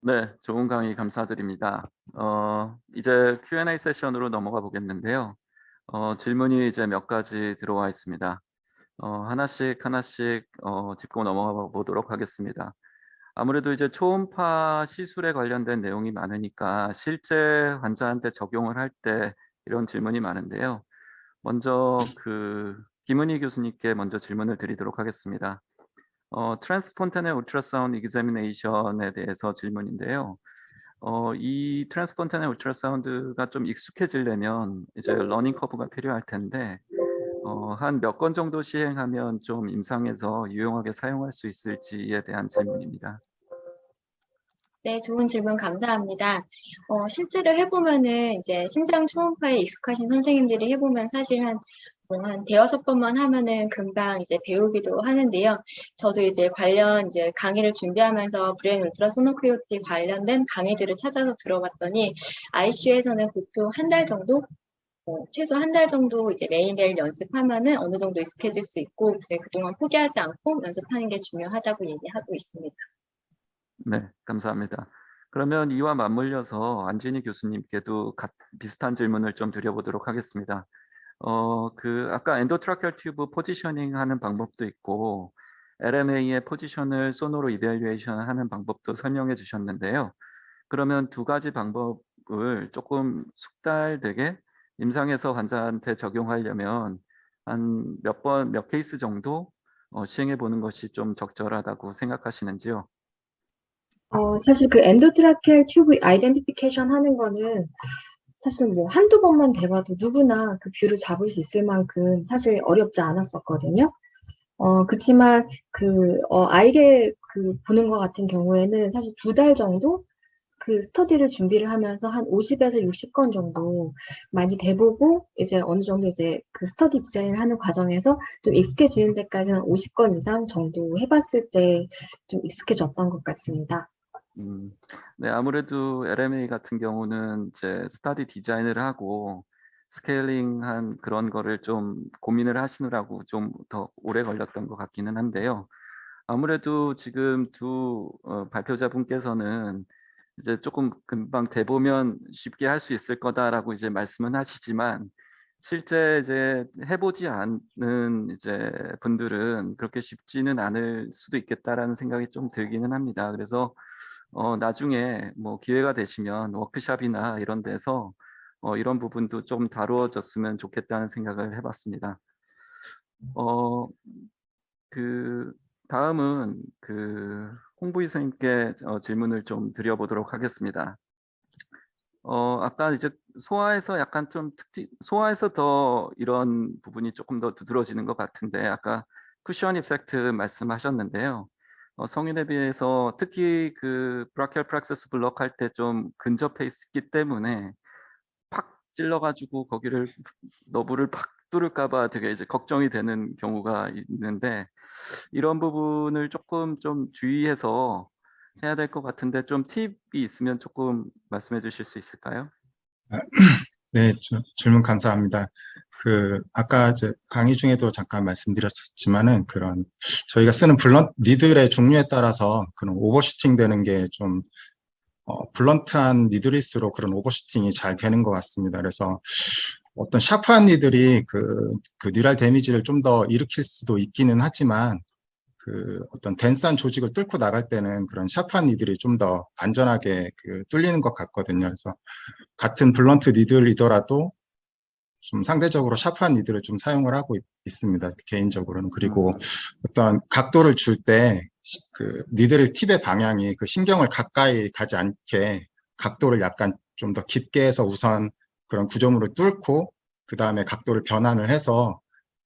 네, 좋은 강의 감사드립니다. 이제 Q&A 세션으로 넘어가 보겠는데요. 질문이 이제 몇 가지 들어와 있습니다. 하나씩 짚고 넘어가 보도록 하겠습니다. 아무래도 이제 초음파 시술에 관련된 내용이 많으니까 실제 환자한테 적용을 할 때 이런 질문이 많은데요. 먼저 김은희 교수님께 먼저 질문을 드리도록 하겠습니다. 트랜스폰테널 울트라사운드 examination에 대해서 질문인데요. 이 트랜스폰테널 울트라사운드가 좀 익숙해지려면 이제 러닝 커브가 필요할 텐데 한 몇 건 정도 시행하면 좀 임상에서 유용하게 사용할 수 있을지에 대한 질문입니다. 네, 좋은 질문 감사합니다. 실제로 해보면은 이제 심장 초음파에 익숙하신 선생님들이 해보면 사실 한 대여섯 번만 하면은 금방 이제 배우기도 하는데요. 저도 이제 관련 이제 강의를 준비하면서 브레인 울트라소노그래피 관련된 강의들을 찾아서 들어봤더니 ICU에서는 보통 한 달 정도 최소 한 달 정도 이제 매일매일 연습하면은 어느 정도 익숙해질 수 있고, 근데 그동안 포기하지 않고 연습하는 게 중요하다고 얘기하고 있습니다. 네, 감사합니다. 그러면 이와 맞물려서 안진희 교수님께도 비슷한 질문을 좀 드려보도록 하겠습니다. 아까 엔도트라케얼 튜브 포지셔닝 하는 방법도 있고 LMA의 포지션을 소노로 이밸류에이션 하는 방법도 설명해 주셨는데요. 그러면 두 가지 방법을 조금 숙달되게 임상에서 환자한테 적용하려면 한 몇 케이스 정도 시행해 보는 것이 좀 적절하다고 생각하시는지요? 사실 그 엔도트라케얼 튜브 아이덴티피케이션 하는 거는 사실 뭐 한두 번만 돼봐도 누구나 그 뷰를 잡을 수 있을 만큼 사실 어렵지 않았었거든요. 그치만 아이를 보는 것 같은 경우에는 사실 2달 정도 그 스터디를 준비를 하면서 한 50에서 60건 정도 많이 돼보고 이제 어느 정도 이제 그 스터디 디자인을 하는 과정에서 좀 익숙해지는 데까지 한 50건 이상 정도 해봤을 때 좀 익숙해졌던 것 같습니다. 네, 아무래도 LMA 같은 경우는 이제 스터디 디자인을 하고 스케일링한 그런 거를 좀 고민을 하시느라고 좀 더 오래 걸렸던 것 같기는 한데요. 아무래도 지금 두 발표자분께서는 이제 조금 금방 돼 보면 쉽게 할 수 있을 거다라고 이제 말씀은 하시지만 실제 이제 해 보지 않은 이제 분들은 그렇게 쉽지는 않을 수도 있겠다라는 생각이 좀 들기는 합니다. 그래서 나중에 뭐 기회가 되시면 워크숍이나 이런 데서 이런 부분도 좀 다루어졌으면 좋겠다는 생각을 해 봤습니다. 어 다음은 홍보이 선생님께 질문을 좀 드려보도록 하겠습니다. 아까 이제 소아에서 더 이런 부분이 조금 더 두드러지는 것 같은데 아까 쿠션 이펙트 말씀하셨는데요. 성인에 비해서 특히 브라키얼 프락세스 블록 할 때 좀 근접해 있기 때문에 팍 찔러 가지고 거기를 너브를 팍 뚫을까 봐 되게 이제 걱정이 되는 경우가 있는데 이런 부분을 조금 좀 주의해서 해야 될 것 같은데 좀 팁이 있으면 조금 말씀해 주실 수 있을까요? 아, 네, 질문 감사합니다. 아까 강의 중에도 잠깐 말씀드렸지만은 저희가 쓰는 니들의 종류에 따라서 그런 오버슈팅 되는 게 좀, 블런트한 니들일수록 그런 오버슈팅이 잘 되는 것 같습니다. 그래서 어떤 샤프한 니들이 뉴럴 데미지를 좀 더 일으킬 수도 있기는 하지만 어떤 덴스한 조직을 뚫고 나갈 때는 그런 샤프한 니들이 좀 더 안전하게 뚫리는 것 같거든요. 그래서 같은 블런트 니들이더라도 좀 상대적으로 샤프한 니들을 좀 사용을 하고 있습니다. 개인적으로는. 그리고 어떤 각도를 줄 때 니들 팁의 방향이 신경을 가까이 가지 않게 각도를 약간 좀 더 깊게 해서 우선 그런 구조물을 뚫고 그 다음에 각도를 변환을 해서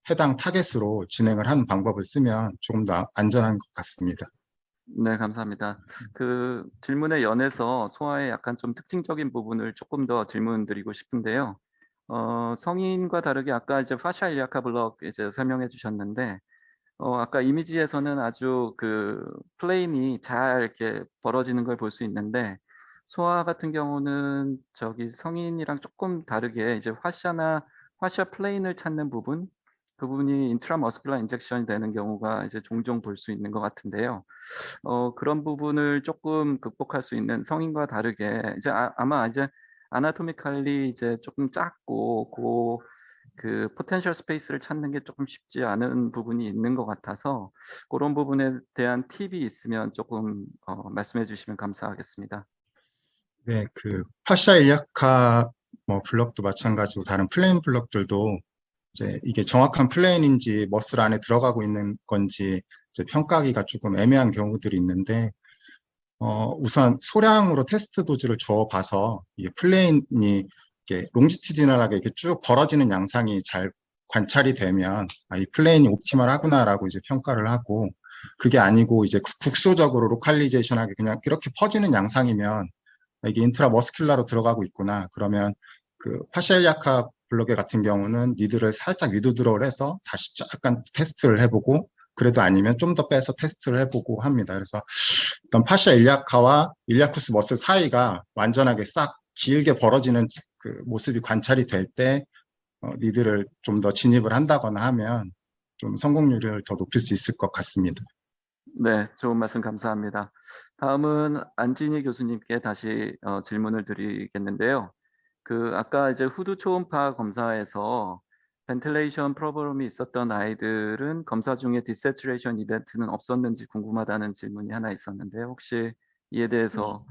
해당 타겟으로 진행을 하는 방법을 쓰면 조금 더 안전한 것 같습니다. 네, 감사합니다. 질문에 연해서 소아의 약간 좀 특징적인 부분을 조금 더 질문드리고 싶은데요. 성인과 다르게 아까 이제 파샤 일리아카 블록 이제 설명해 주셨는데 아까 이미지에서는 아주 플레인이 잘 이렇게 벌어지는 걸 볼 수 있는데 소아 같은 경우는 저기 성인이랑 조금 다르게 이제 화샤 플레인을 찾는 부분 부분이 인트라머스큘러 인젝션이 되는 경우가 이제 종종 볼 수 있는 것 같은데요. 그런 부분을 조금 극복할 수 있는 성인과 다르게 이제 아마 이제 아나토미칼리 이제 조금 작고 그 포텐셜 스페이스를 찾는 게 조금 쉽지 않은 부분이 있는 것 같아서 그런 부분에 대한 팁이 있으면 조금 말씀해 주시면 감사하겠습니다. 네, 그 파샤 일리아카 뭐 블럭도 마찬가지고 다른 플레인 블럭들도 이제 이게 정확한 플레인인지 머슬 안에 들어가고 있는 건지 이제 평가하기가 조금 애매한 경우들이 있는데 우선 소량으로 테스트 도즈를 주어봐서 이게 플레인이 이렇게 롱지티디널하게 이렇게 쭉 벌어지는 양상이 잘 관찰이 되면 이 플레인이 옵티멀하구나라고 이제 평가를 하고 그게 아니고 이제 국소적으로 로컬리제이션하게 그냥 이렇게 퍼지는 양상이면 이게 인트라머스큘라로 들어가고 있구나. 그러면 그 파시알리아카 블록의 같은 경우는 니드를 살짝 위드드로를 해서 다시 약간 테스트를 해보고 그래도 아니면 좀 더 빼서 테스트를 해보고 합니다. 그래서 어떤 파시아 일리아카와 일리아쿠스 머슬 사이가 완전하게 싹 길게 벌어지는 그 모습이 관찰이 될 때 니드를 좀 더 진입을 한다거나 하면 좀 성공률을 더 높일 수 있을 것 같습니다. 네, 좋은 말씀 감사합니다. 다음은 안진희 교수님께 다시 질문을 드리겠는데요. 그 아까 이제 후두 초음파 검사에서 벤틸레이션 프로블럼이 있었던 아이들은 검사 중에 디세츄레이션 이벤트는 없었는지 궁금하다는 질문이 하나 있었는데 혹시 이에 대해서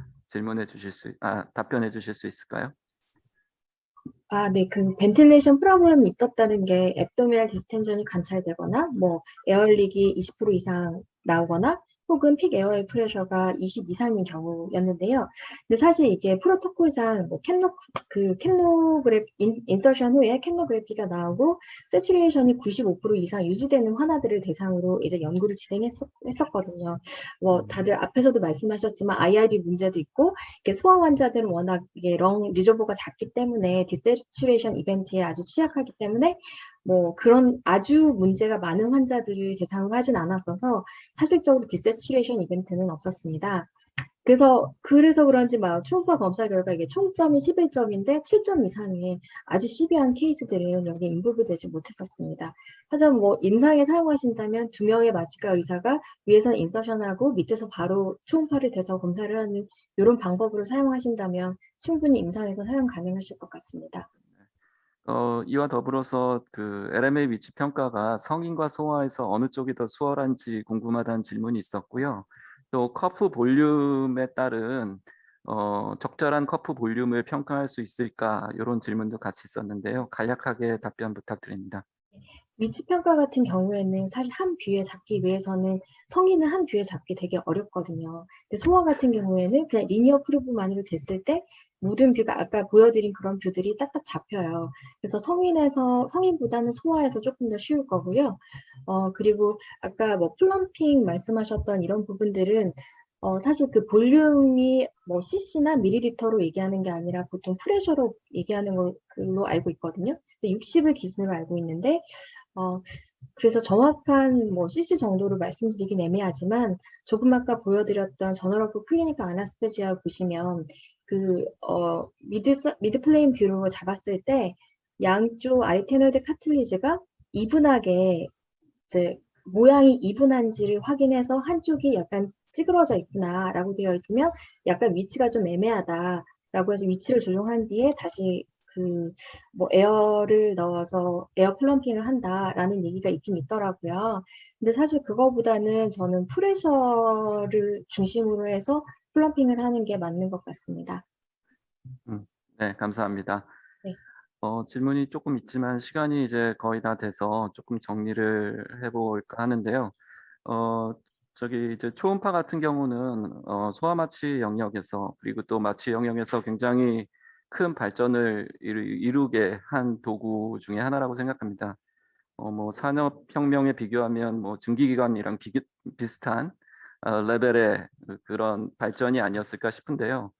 답변해 주실 수 있을까요? 네, 그 벤틸레이션 프로블럼이 있었다는 게 앱도미널 디스텐션이 관찰되거나 뭐 에어릭이 20% 이상 나오거나 혹은 픽 에어의 프레셔가 20 이상인 경우였는데요. 근데 사실 이게 프로토콜상 뭐 인서션 후에 캔노그래피가 나오고 세츄레이션이 95% 이상 유지되는 환아들을 대상으로 이제 연구를 진행했었거든요. 뭐 다들 앞에서도 말씀하셨지만 IRB 문제도 있고 이게 소아 환자들은 워낙 이게 렁 리저버가 작기 때문에 디세츄레이션 이벤트에 아주 취약하기 때문에 뭐 그런 아주 문제가 많은 환자들을 대상으로 하진 않았어서 사실적으로 디세츄레이션 이벤트는 없었습니다. 그래서 그런지 막 초음파 검사 결과 이게 총점이 11점인데 7점 이상의 아주 시비한 케이스들은 여기에 인볼브되지 못했었습니다. 하지만 뭐 임상에 사용하신다면 2명의 마취과 의사가 위에서 인서션하고 밑에서 바로 초음파를 대서 검사를 하는 이런 방법으로 사용하신다면 충분히 임상에서 사용 가능하실 것 같습니다. 이와 더불어서 그 LMA 위치 평가가 성인과 소아에서 어느 쪽이 더 수월한지 궁금하다는 질문이 있었고요. 또 커프 볼륨에 따른 적절한 커프 볼륨을 평가할 수 있을까 이런 질문도 같이 있었는데요. 간략하게 답변 부탁드립니다. 위치 평가 같은 경우에는 사실 한 뷰에 잡기 위해서는 성인은 한 뷰에 잡기 되게 어렵거든요. 근데 소아 같은 경우에는 그냥 리니어 프루브만으로 됐을 때 모든 뷰가 아까 보여드린 그런 뷰들이 딱딱 잡혀요. 그래서 성인보다는 소아에서 조금 더 쉬울 거고요. 그리고 아까 뭐 플럼핑 말씀하셨던 이런 부분들은 사실 그 볼륨이 뭐 cc나 밀리리터로 얘기하는 게 아니라 보통 프레셔로 얘기하는 걸로 알고 있거든요. 60을 기준으로 알고 있는데 그래서 정확한 뭐 cc 정도로 말씀드리긴 애매하지만 조금 아까 보여드렸던 저널 오브 클리니컬 아나스테지아 보시면 그 미드 플레인 뷰로 잡았을 때 양쪽 아리테노이드 카틀리지가 이분하게 이제 모양이 이분한지를 확인해서 한쪽이 약간 찌그러져 있구나라고 되어 있으면 약간 위치가 좀 애매하다라고 해서 위치를 조정한 뒤에 다시 그 뭐 에어를 넣어서 에어 플럼핑을 한다라는 얘기가 있긴 있더라고요. 근데 사실 그거보다는 저는 프레셔를 중심으로 해서 플럼핑을 하는 게 맞는 것 같습니다. 네, 감사합니다. 네. 질문이 조금 있지만 시간이 이제 거의 다 돼서 조금 정리를 해볼까 하는데요. 저기 이제 초음파 같은 경우는 소아 마취 영역에서 그리고 또 마취 영역에서 굉장히 큰 발전을 이루게 한 도구 중에 하나라고 생각합니다. 뭐 산업혁명에 비교하면 뭐 증기기관이랑 비슷한 레벨의 그런 발전이 아니었을까 싶은데요.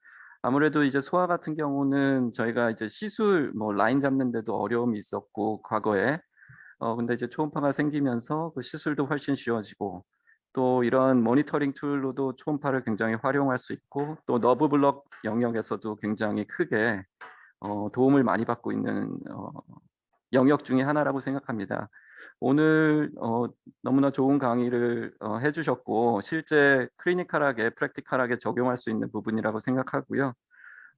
아무래도 이제 소아 같은 경우는 저희가 이제 시술 뭐 라인 잡는데도 어려움이 있었고 과거에 근데 이제 초음파가 생기면서 그 시술도 훨씬 쉬워지고 또 이런 모니터링 툴로도 초음파를 굉장히 활용할 수 있고 또 너브 블록 영역에서도 굉장히 크게 도움을 많이 받고 있는 영역 중에 하나라고 생각합니다. 오늘 너무나 좋은 강의를 해주셨고 실제 클리니컬하게 프랙티컬하게 적용할 수 있는 부분이라고 생각하고요.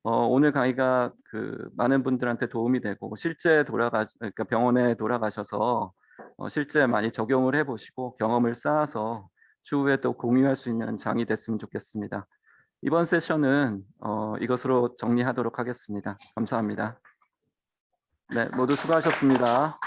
오늘 강의가 그 많은 분들한테 도움이 되고 실제 그러니까 병원에 돌아가셔서 실제 많이 적용을 해보시고 경험을 쌓아서 추후에 또 공유할 수 있는 장이 됐으면 좋겠습니다. 이번 세션은 이것으로 정리하도록 하겠습니다. 감사합니다. 네, 모두 수고하셨습니다.